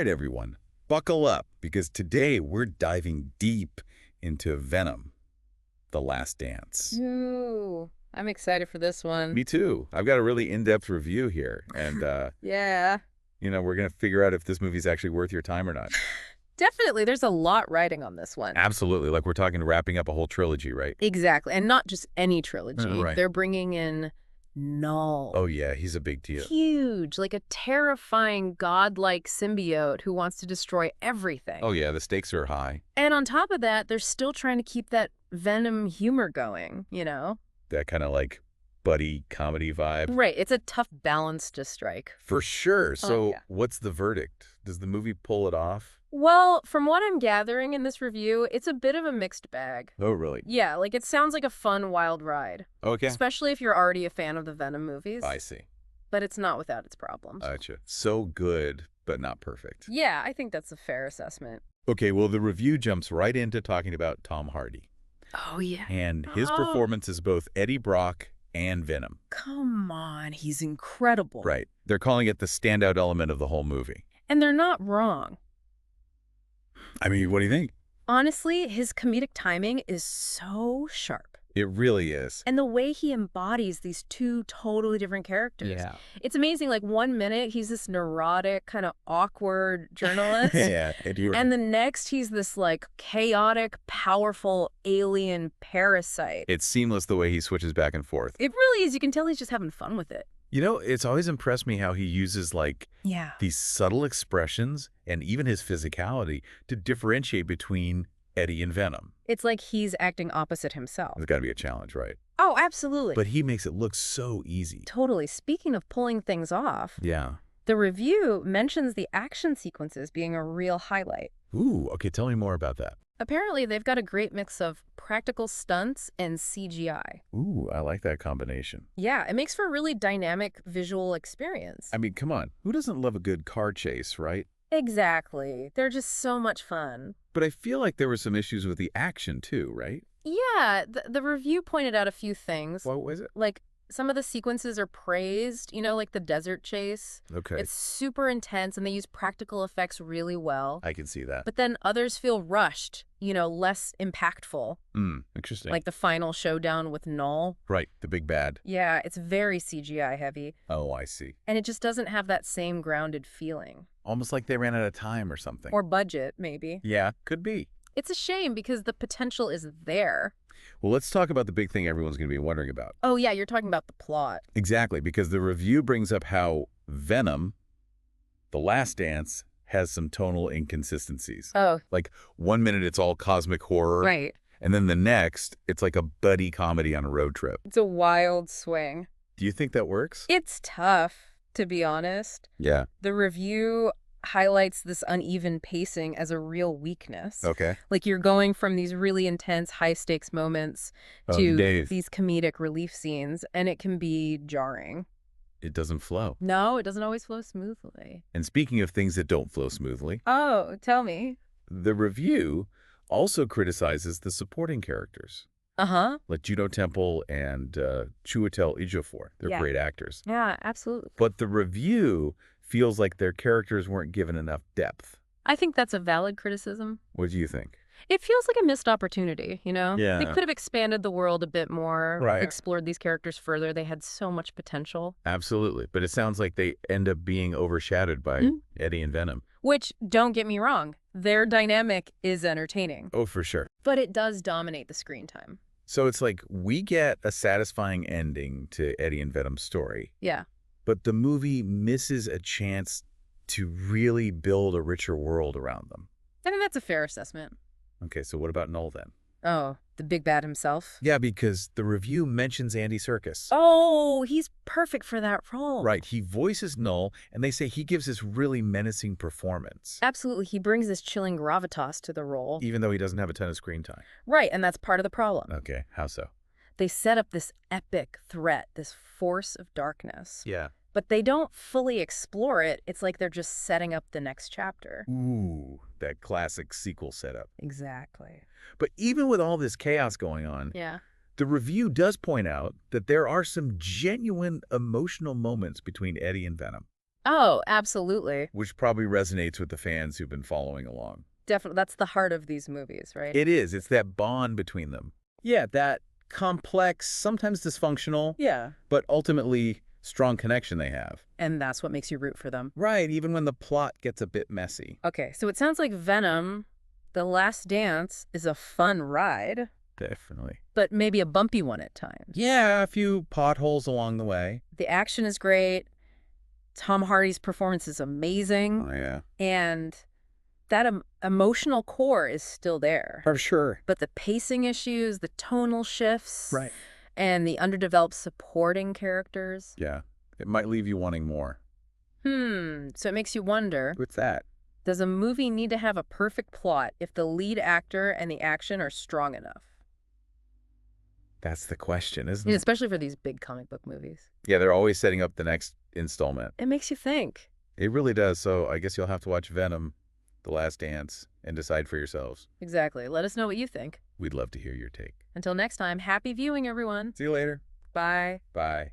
right, everyone, buckle up, because today we're diving deep into Venom, The Last Dance. Ooh, I'm excited for this one. Me too. I've got a really in-depth review here, and, Yeah. we're going to figure out if this movie's actually worth your time or not. Definitely, there's a lot riding on this one. Absolutely. Like, we're talking wrapping up a whole trilogy, right? Exactly, and not just any trilogy. Right. They're bringing in Knull. Oh, yeah, he's a big deal. Huge, like a terrifying godlike symbiote who wants to destroy everything. Oh, yeah, the stakes are high. And on top of that, they're still trying to keep that Venom humor going, you know? That kind of, like, buddy comedy vibe. Right, it's a tough balance to strike. For sure. So yeah. what's the verdict? Does the movie pull it off? Well, from what I'm gathering in this review, it's a bit of a mixed bag. Oh, really? Yeah, like it sounds like a fun, wild ride. Okay. Especially if you're already a fan of the Venom movies. I see. But it's not without its problems. Gotcha. So good, but not perfect. Yeah, I think that's a fair assessment. Okay, well, the review jumps right into talking about Tom Hardy. Oh, yeah. And his performance as both Eddie Brock and Venom. Come on, he's incredible. Right. They're calling it the standout element of the whole movie. And they're not wrong. I mean, what do you think? Honestly, his comedic timing is so sharp. It really is. And the way he embodies these two totally different characters. Yeah. It's amazing. Like, one minute, he's this neurotic, kind of awkward journalist. Yeah. And the next, he's this, like, chaotic, powerful alien parasite. It's seamless the way he switches back and forth. It really is. You can tell he's just having fun with it. It's always impressed me how he uses, like, these subtle expressions and even his physicality to differentiate between Eddie and Venom. It's like he's acting opposite himself. It's got to be a challenge, right? Oh, absolutely. But he makes it look so easy. Totally. Speaking of pulling things off, Yeah. the review mentions the action sequences being a real highlight. Ooh, okay, tell me more about that. Apparently, they've got a great mix of practical stunts and CGI. Ooh, I like that combination. Yeah, it makes for a really dynamic visual experience. I mean, come on. Who doesn't love a good car chase, right? Exactly. They're just so much fun. But I feel like there were some issues with the action, too, right? Yeah, the review pointed out a few things. What was it? Like, some of the sequences are praised, like the desert chase. Okay. It's super intense, and they use practical effects really well. I can see that. But then others feel rushed, less impactful. Interesting. Like the final showdown with Knull. Right, the big bad. Yeah, it's very CGI heavy. Oh, I see. And it just doesn't have that same grounded feeling. Almost like they ran out of time or something. Or budget, maybe. Yeah, could be. It's a shame because the potential is there. Well, let's talk about the big thing everyone's going to be wondering about. Oh, yeah, you're talking about the plot. Exactly, because the review brings up how Venom, The Last Dance, has some tonal inconsistencies. Oh. Like, 1 minute it's all cosmic horror. Right. And then the next, it's like a buddy comedy on a road trip. It's a wild swing. Do you think that works? It's tough, to be honest. Yeah. The review highlights this uneven pacing as a real weakness. Okay. Like, you're going from these really intense, high-stakes moments to these comedic relief scenes, and it can be jarring. It doesn't flow. No, it doesn't always flow smoothly. And speaking of things that don't flow smoothly. Oh, tell me. The review also criticizes the supporting characters. Uh-huh. Like Juno Temple and Chiwetel Ejiofor. They're great actors. Yeah, absolutely. But the review feels like their characters weren't given enough depth. I think that's a valid criticism. What do you think? It feels like a missed opportunity, Yeah. They could have expanded the world a bit more, Right. explored these characters further. They had so much potential. Absolutely. But it sounds like they end up being overshadowed by Eddie and Venom. Which, don't get me wrong, their dynamic is entertaining. Oh, for sure. But it does dominate the screen time. So it's like we get a satisfying ending to Eddie and Venom's story. Yeah. But the movie misses a chance to really build a richer world around them. I think that's a fair assessment. Okay, so what about Knull then? Oh, the big bad himself? Yeah, because the review mentions Andy Serkis. Oh, he's perfect for that role. Right, he voices Knull, and they say he gives this really menacing performance. Absolutely, he brings this chilling gravitas to the role. Even though he doesn't have a ton of screen time. Right, and that's part of the problem. Okay, how so? They set up this epic threat, this force of darkness. Yeah. But they don't fully explore it. It's like they're just setting up the next chapter. Ooh, that classic sequel setup. Exactly. But even with all this chaos going on, the review does point out that there are some genuine emotional moments between Eddie and Venom. Oh, absolutely. Which probably resonates with the fans who've been following along. Definitely. That's the heart of these movies, right? It is. It's that bond between them. Yeah, that complex, sometimes dysfunctional, but ultimately strong connection they have. And that's what makes you root for them. Right, even when the plot gets a bit messy. Okay, so it sounds like Venom, The Last Dance, is a fun ride. Definitely. But maybe a bumpy one at times. Yeah, a few potholes along the way. The action is great. Tom Hardy's performance is amazing. Oh, yeah. And that emotional core is still there. For sure. But the pacing issues, the tonal shifts, right, and the underdeveloped supporting characters. Yeah, it might leave you wanting more. So it makes you wonder. What's that? Does a movie need to have a perfect plot if the lead actor and the action are strong enough? That's the question, isn't it? Especially for these big comic book movies. Yeah, they're always setting up the next installment. It makes you think. It really does, so I guess you'll have to watch Venom, The Last Dance, and decide for yourselves. Exactly. Let us know what you think. We'd love to hear your take. Until next time, happy viewing, everyone. See you later. Bye. Bye.